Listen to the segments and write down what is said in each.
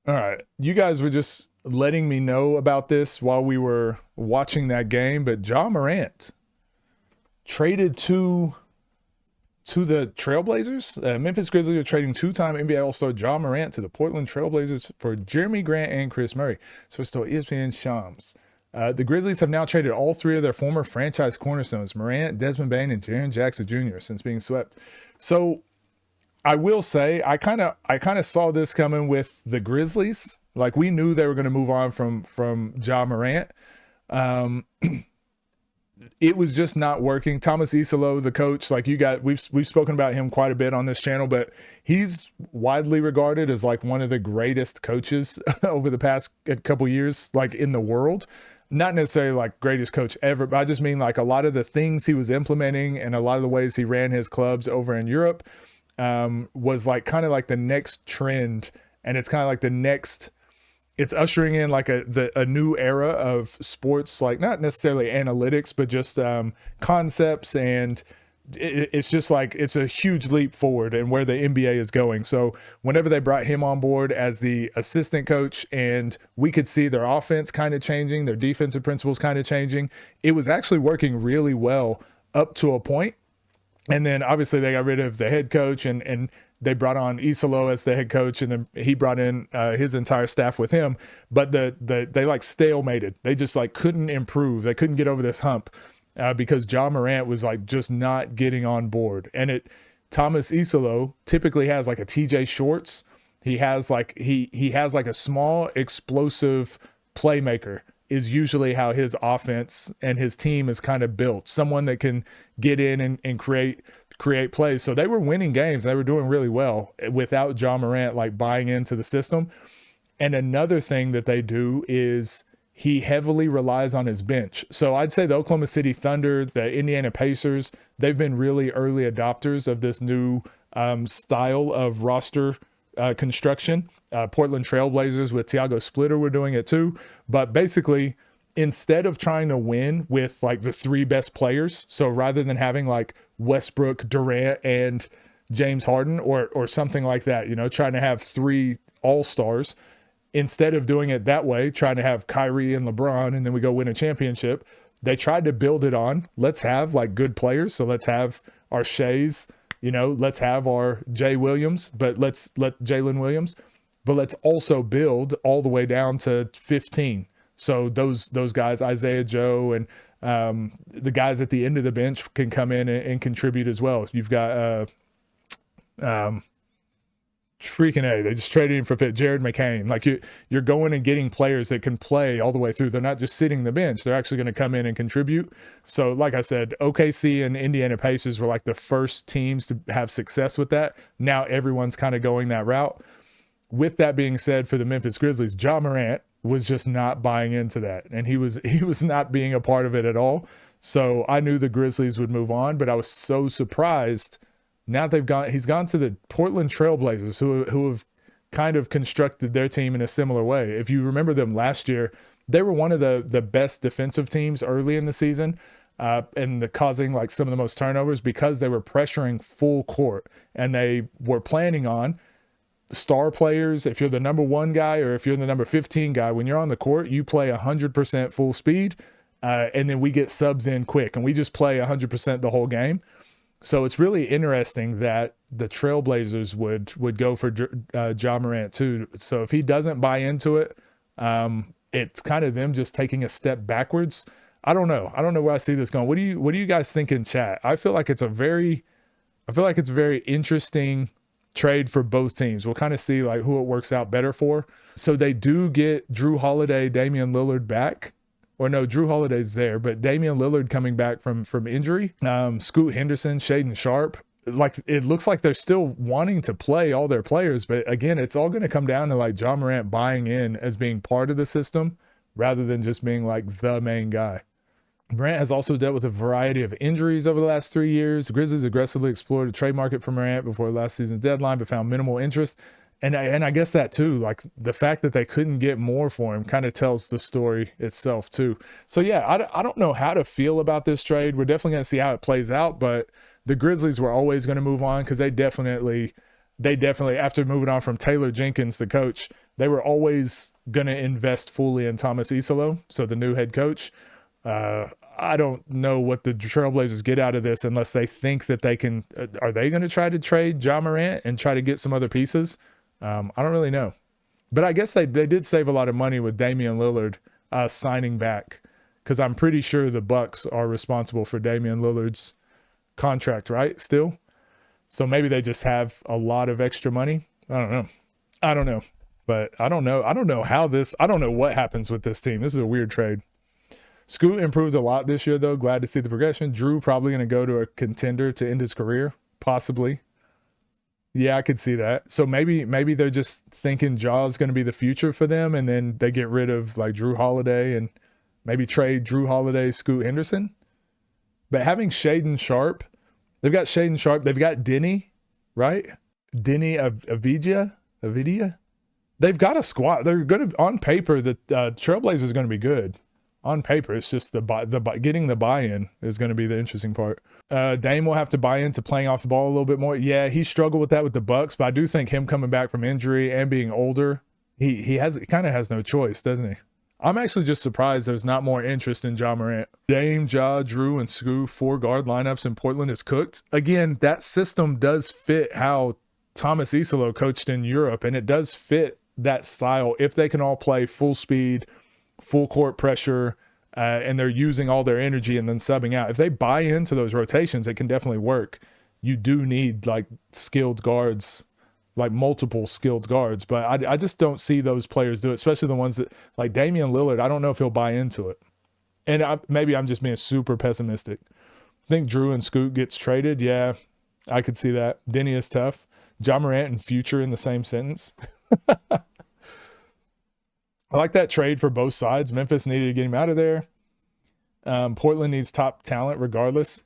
All right. You guys were just letting me know about this while we were watching that game, but Ja Morant traded to the Trailblazers. Memphis Grizzlies are trading two-time NBA All-Star Ja Morant to the Portland Trailblazers for Jeremy Grant and Chris Murray. So it's still ESPN Shams. The Grizzlies have now traded all three of their former franchise cornerstones, Morant, Desmond Bain, and Jaren Jackson Jr., since being swept. So I will say I kind of saw this coming with the Grizzlies. Like we knew they were going to move on from Ja Morant. Um, it was just not working. Thomas Isolo, the coach, like we've spoken about him quite a bit on this channel, but he's widely regarded as like one of the greatest coaches over the past couple years, like in the world. Not necessarily like greatest coach ever, but I just mean like a lot of the things he was implementing and a lot of the ways he ran his clubs over in Europe was like kind of like the next trend, and it's kind of like the next. It's ushering in like a new era of sports, like not necessarily analytics, but just concepts, and it's just like it's a huge leap forward in where the NBA is going. So whenever they brought him on board as the assistant coach, and we could see their offense kind of changing, their defensive principles kind of changing, it was actually working really well up to a point. And then obviously they got rid of the head coach, and they brought on Isolo as the head coach, and then he brought in his entire staff with him. But they like stalemated. They just like couldn't improve. They couldn't get over this hump because Ja Morant was like just not getting on board. And Thomas Isolo typically has like a TJ Shorts. He has like he has like a small explosive playmaker is usually how his offense and his team is kind of built. Someone that can get in and create plays. So they were winning games. They were doing really well without Ja Morant like buying into the system. And another thing that they do is he heavily relies on his bench. So I'd say the Oklahoma City Thunder, the Indiana Pacers, they've been really early adopters of this new style of roster construction. Portland Trailblazers with Tiago Splitter were doing it too. But basically, instead of trying to win with like the three best players, so rather than having like Westbrook, Durant, and James Harden or something like that, trying to have three all-stars, instead of doing it that way, trying to have Kyrie and LeBron and then we go win a championship, they tried to build it on, let's have like good players. So let's have our Shays, let's have our Jay Williams, but let's let Jalen Williams, but let's also build all the way down to 15. So those guys, Isaiah Joe and the guys at the end of the bench can come in and contribute as well. You've got freaking A. They just traded him for Jared McCain. Like you're going and getting players that can play all the way through. They're not just sitting the bench. They're actually going to come in and contribute. So like I said, OKC and Indiana Pacers were like the first teams to have success with that. Now everyone's kind of going that route. With that being said, for the Memphis Grizzlies, Ja Morant was just not buying into that. And he was not being a part of it at all. So I knew the Grizzlies would move on, but I was so surprised. Now he's gone to the Portland Trailblazers, who have kind of constructed their team in a similar way. If you remember them last year, they were one of the best defensive teams early in the season, and causing like some of the most turnovers because they were pressuring full court, and they were planning on star players. If you're the number one guy or if you're the number 15 guy, when you're on the court, you play 100% full speed, and then we get subs in quick, and we just play 100% the whole game. So it's really interesting that the Trailblazers would go for Ja Morant too. So if he doesn't buy into it, it's kind of them just taking a step backwards. I don't know where I see this going. What do you guys think in chat? I feel like it's a very interesting trade for both teams. We'll kind of see like who it works out better for. So they do get Drew Holiday, Damian Lillard back. Or no, Drew Holiday's there, but Damian Lillard coming back from injury. Scoot Henderson, Shaden Sharp. Like it looks like they're still wanting to play all their players, but again, it's all going to come down to like Ja Morant buying in as being part of the system rather than just being like the main guy. Morant has also dealt with a variety of injuries over the last 3 years. The Grizzlies aggressively explored the trade market for Morant before last season's deadline, but found minimal interest. And I guess that too, like the fact that they couldn't get more for him kind of tells the story itself too. So yeah, I don't know how to feel about this trade. We're definitely going to see how it plays out, but the Grizzlies were always going to move on because they definitely, after moving on from Taylor Jenkins, the coach, they were always going to invest fully in Thomas Isolo, so the new head coach. I don't know what the Trailblazers get out of this unless they think that they can. Are they going to try to trade Ja Morant and try to get some other pieces? I don't really know. But I guess they did save a lot of money with Damian Lillard signing back, because I'm pretty sure the Bucks are responsible for Damian Lillard's contract, right? Still. So maybe they just have a lot of extra money. I don't know. But I don't know. I don't know what happens with this team. This is a weird trade. Scoot improved a lot this year, though. Glad to see the progression. Drew probably going to go to a contender to end his career, possibly. Yeah, I could see that. So maybe they're just thinking Ja is going to be the future for them, and then they get rid of like Drew Holiday and maybe trade Drew Holiday, Scoot Henderson. But having Shaedon Sharpe, they've got Shaedon Sharpe, they've got Denny, right? Denny Avdija. They've got a squad. They're going to, on paper, the Trailblazers are going to be good. On paper, it's just getting the buy-in is going to be the interesting part. Dame will have to buy into playing off the ball a little bit more. Yeah, he struggled with that with the Bucks, but I do think him coming back from injury and being older, he kind of has no choice, doesn't he? I'm actually just surprised there's not more interest in Ja Morant. Dame, Ja, Drew, and Scoot, 4 guard lineups in Portland is cooked. Again, that system does fit how Thomas Isolo coached in Europe, and it does fit that style if they can all play full speed, full court pressure, and they're using all their energy and then subbing out. If they buy into those rotations, it can definitely work. You do need like skilled guards, like multiple skilled guards, but I just don't see those players do it, especially the ones that like Damian Lillard. I don't know if he'll buy into it. And maybe I'm just being super pessimistic. I think Drew and Scoot gets traded. Yeah, I could see that. Denny is tough. Ja Morant and future in the same sentence. I like that trade for both sides. Memphis needed to get him out of there. Portland needs top talent regardless.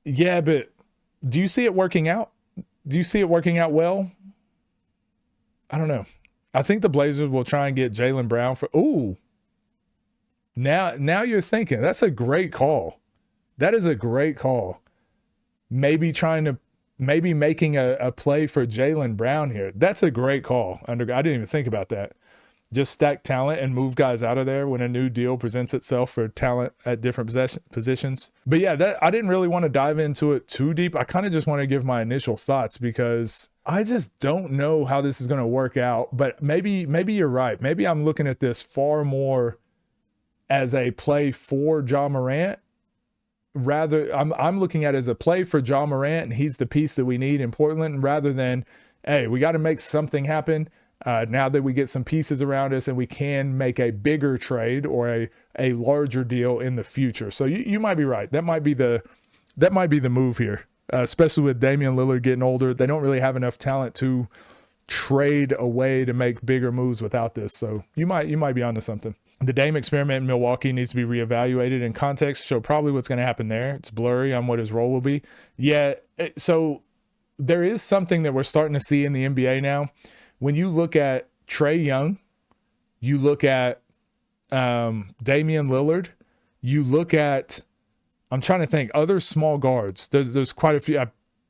Yeah, but do you see it working out? Do you see it working out well? I don't know. I think the Blazers will try and get Jaylen Brown for. Ooh. Now you're thinking. That's a great call. That is a great call. Maybe making a play for Jaylen Brown here. That's a great call. I didn't even think about that. Just stack talent and move guys out of there when a new deal presents itself for talent at different positions. But yeah, I didn't really want to dive into it too deep. I kind of just want to give my initial thoughts because I just don't know how this is going to work out. But maybe you're right. Maybe I'm looking at this far more as a play for Ja Morant. Rather, I'm looking at it as a play for Ja Morant, and he's the piece that we need in Portland, rather than, hey, we got to make something happen. Now that we get some pieces around us and we can make a bigger trade or a larger deal in the future. So you might be right. That might be the move here, especially with Damian Lillard getting older. They don't really have enough talent to trade away to make bigger moves without this. So you might be onto something. The Dame experiment in Milwaukee needs to be reevaluated in context. Show probably what's going to happen there. It's blurry on what his role will be. Yeah, so there is something that we're starting to see in the NBA now. When you look at Trae Young, you look at Damian Lillard, you look at, I'm trying to think, other small guards. There's quite a few.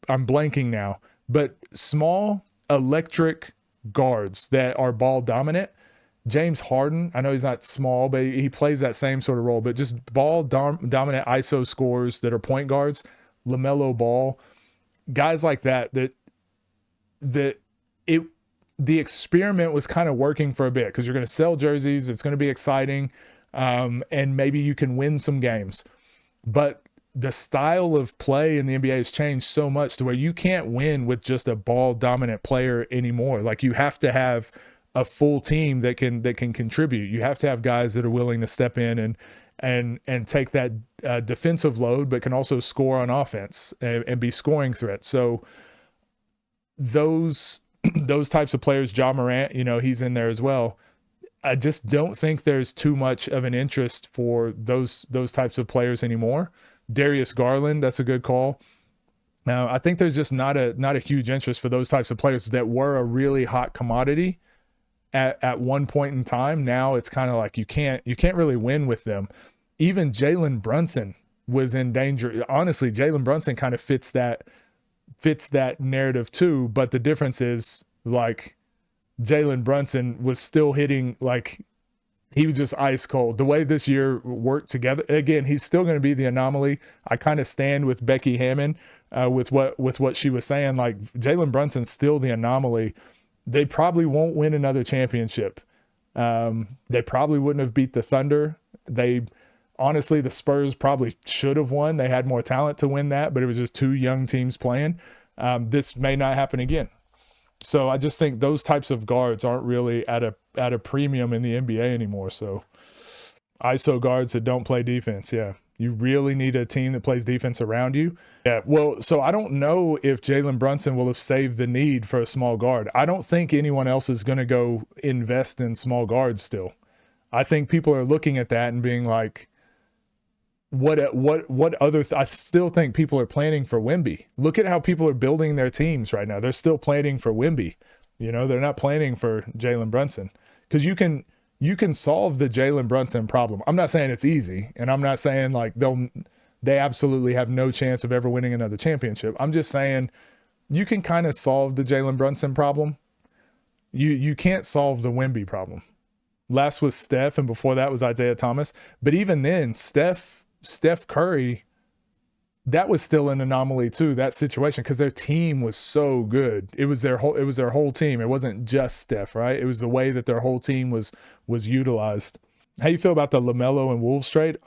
I'm blanking now, but small electric guards that are ball dominant. James Harden, I know he's not small, but he plays that same sort of role, but just ball dominant ISO scores that are point guards, LaMelo Ball, guys like that the experiment was kind of working for a bit because you're going to sell jerseys. It's going to be exciting. And maybe you can win some games, but the style of play in the NBA has changed so much to where you can't win with just a ball dominant player anymore. Like you have to have a full team that can contribute. You have to have guys that are willing to step in and take that defensive load, but can also score on offense and be scoring threats. So those types of players, Ja Morant, he's in there as well. I just don't think there's too much of an interest for those types of players anymore. Darius Garland, that's a good call. Now, I think there's just not a huge interest for those types of players that were a really hot commodity at one point in time. Now it's kind of like you can't really win with them. Even Jalen Brunson was in danger. Honestly, Jalen Brunson kind of fits that narrative too, but the difference is like Jalen Brunson was still hitting, like, he was just ice cold. The way this year worked together, again, he's still going to be the anomaly. I kind of stand with Becky Hammond with what she was saying. Like, Jalen Brunson's still the anomaly. They probably won't win another championship. They probably wouldn't have beat the Thunder. Honestly, the Spurs probably should have won. They had more talent to win that, but it was just two young teams playing. This may not happen again. So I just think those types of guards aren't really at a premium in the NBA anymore. So ISO guards that don't play defense, yeah. You really need a team that plays defense around you. Yeah, well, so I don't know if Jalen Brunson will have saved the need for a small guard. I don't think anyone else is going to go invest in small guards still. I think people are looking at that and being like, what other I still think people are planning for Wemby. Look at how people are building their teams right now. They're still planning for Wemby. They're not planning for Jalen Brunson, because you can solve the Jalen Brunson problem. I'm not saying it's easy, and I'm not saying like they absolutely have no chance of ever winning another championship. I'm just saying you can kind of solve the Jalen Brunson problem. You can't solve the Wemby problem. Last was Steph, and before that was Isaiah Thomas. But even then, Steph Curry, that was still an anomaly too, that situation, because their team was so good. It was their whole team. It wasn't just Steph, right? It was the way that their whole team was utilized. How you feel about the LaMelo and Wolves trade?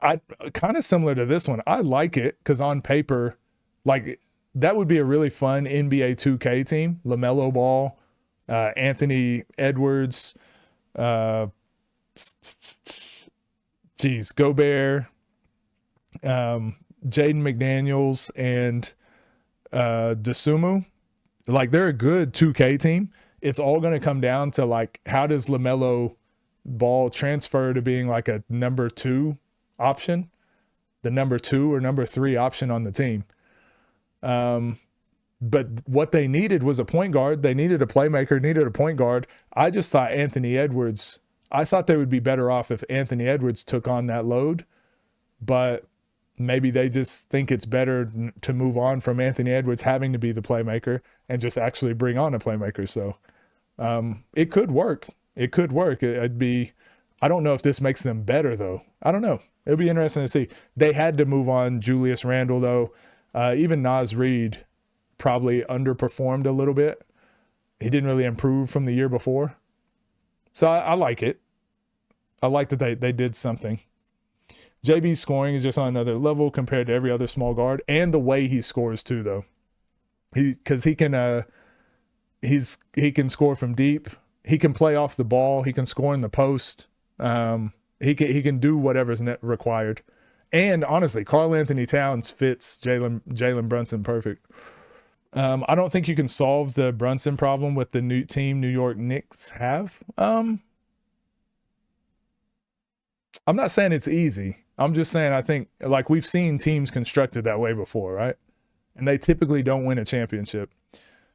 I kind of similar to this one. I like it because on paper, like, that would be a really fun NBA 2K team. LaMelo Ball, Anthony Edwards, Gobert, Jaden McDaniels, and Dosunmu. Like, they're a good 2K team. It's all going to come down to, like, how does LaMelo Ball transfer to being like a number 2 option, the number 2 or number 3 option on the team. But what they needed was a point guard. They needed a playmaker, needed a point guard. I just thought I thought they would be better off if Anthony Edwards took on that load, but maybe they just think it's better to move on from Anthony Edwards having to be the playmaker and just actually bring on a playmaker. So it could work. It could work. I don't know if this makes them better, though. I don't know. It'll be interesting to see. They had to move on Julius Randle, though. Even Naz Reid probably underperformed a little bit. He didn't really improve from the year before. So I like it. I like that they did something. JB's scoring is just on another level compared to every other small guard, and the way he scores too, though. He can score from deep. He can play off the ball. He can score in the post. He can do whatever's required. And honestly, Karl Anthony Towns fits Jalen Brunson perfect. I don't think you can solve the Brunson problem with the new team New York Knicks have. I'm not saying it's easy. I'm just saying I think, like, we've seen teams constructed that way before, right? And they typically don't win a championship.